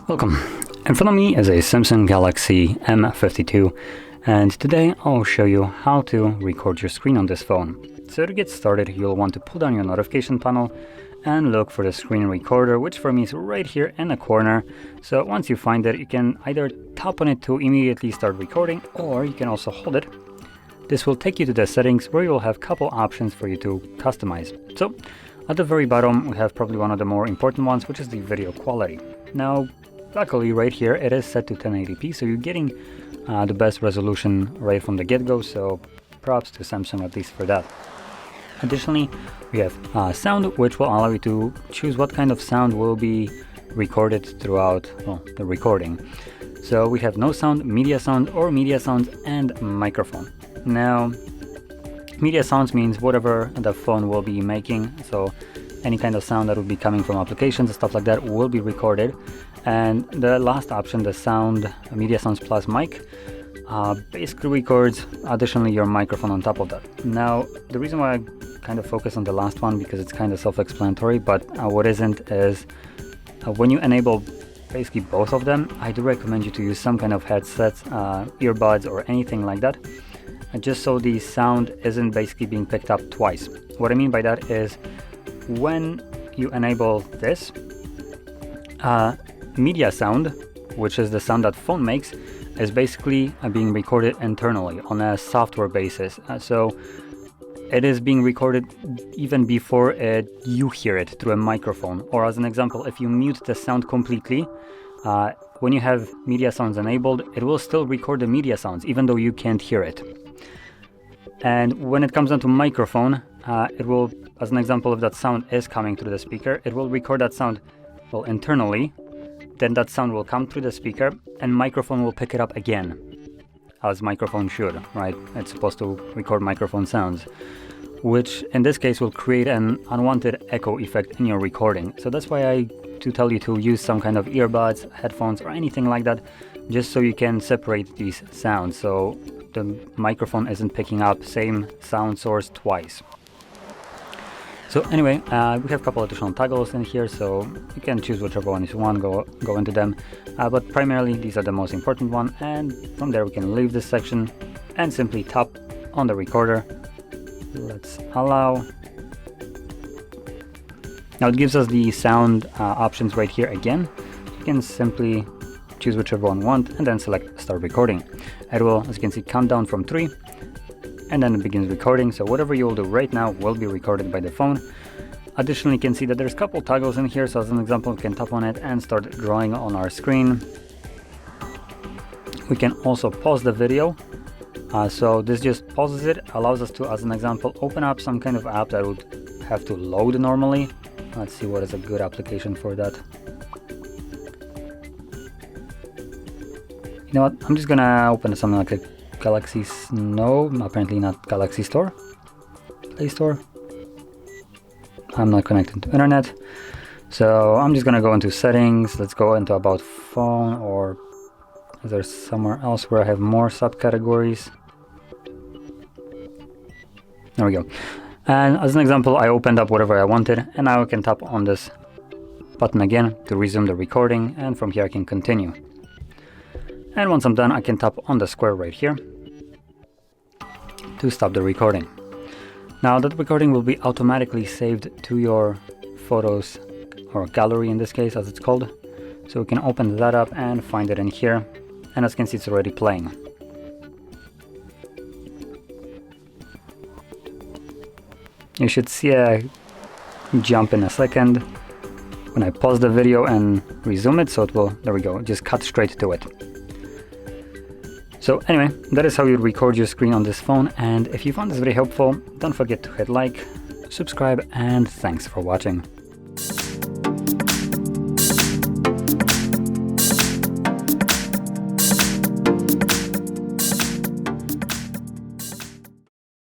Welcome. In front of me is a Samsung Galaxy M52, and today I'll show you how to record your screen on this phone. So to get started, you'll want to pull down your notification panel and look for the screen recorder, which for me is right here in the corner. So once you find it, you can either tap on it to immediately start recording, or you can also hold it. This will take you to the settings where you'll have a couple options for you to customize. So at the very bottom, we have probably one of the more important ones, which is the video quality. Now, luckily right here it is set to 1080p, so you're getting the best resolution right from the get-go, so props to Samsung at least for that. Additionally, we have sound, which will allow you to choose what kind of sound will be recorded throughout the recording. So we have no sound, media sound, or media sounds and microphone. Now, media sounds means whatever the phone will be making, so any kind of sound that will be coming from applications and stuff like that will be recorded. And the last option, the sound, media sounds plus mic, basically records additionally your microphone on top of that. Now, the reason why I kind of focus on the last one, because it's kind of self-explanatory, but what isn't is when you enable basically both of them, I do recommend you to use some kind of headsets, earbuds, or anything like that, just so the sound isn't basically being picked up twice. What I mean by that is, when you enable this, media sound, which is the sound that phone makes, is basically being recorded internally on a software basis. So it is being recorded even before you hear it through a microphone. Or as an example, if you mute the sound completely, when you have media sounds enabled, it will still record the media sounds even though you can't hear it. And when it comes down to microphone, it will, as an example, if that sound is coming through the speaker, it will record that sound internally. Then that sound will come through the speaker and microphone will pick it up again, as microphone should, right? It's supposed to record microphone sounds, which in this case will create an unwanted echo effect in your recording. So that's why I do tell you to use some kind of earbuds, headphones, or anything like that, just so you can separate these sounds, so the microphone isn't picking up same sound source twice. So anyway, we have a couple additional toggles in here, so you can choose whichever one you want, go into them. But primarily, these are the most important one, and from there we can leave this section and simply tap on the recorder. Let's allow. Now it gives us the sound options right here again. You can simply choose whichever one you want and then select start recording. It will, as you can see, count down from 3. And then it begins recording, so whatever you will do right now will be recorded by the phone. Additionally, you can see that there's a couple toggles in here, so as an example, we can tap on it and start drawing on our screen. We can also pause the video, so this just pauses it, allows us to, as an example, open up some kind of app that would have to load normally. Let's see what is a good application for that. You know what, I'm just gonna open something like a Galaxy, no, apparently not Galaxy Store, Play Store. I'm not connected to internet, so I'm just gonna go into settings. Let's go into about phone, or is there somewhere else where I have more subcategories? There we go. And as an example, I opened up whatever I wanted, and now I can tap on this button again to resume the recording, and from here I can continue. And once I'm done, I can tap on the square right here to stop the recording. Now that recording will be automatically saved to your photos, or gallery in this case, as it's called. So we can open that up and find it in here. And as you can see, it's already playing. You should see a jump in a second when I pause the video and resume it, so it will, there we go, just cut straight to it. So anyway, that is how you record your screen on this phone, and if you found this very helpful, don't forget to hit like, subscribe, and thanks for watching.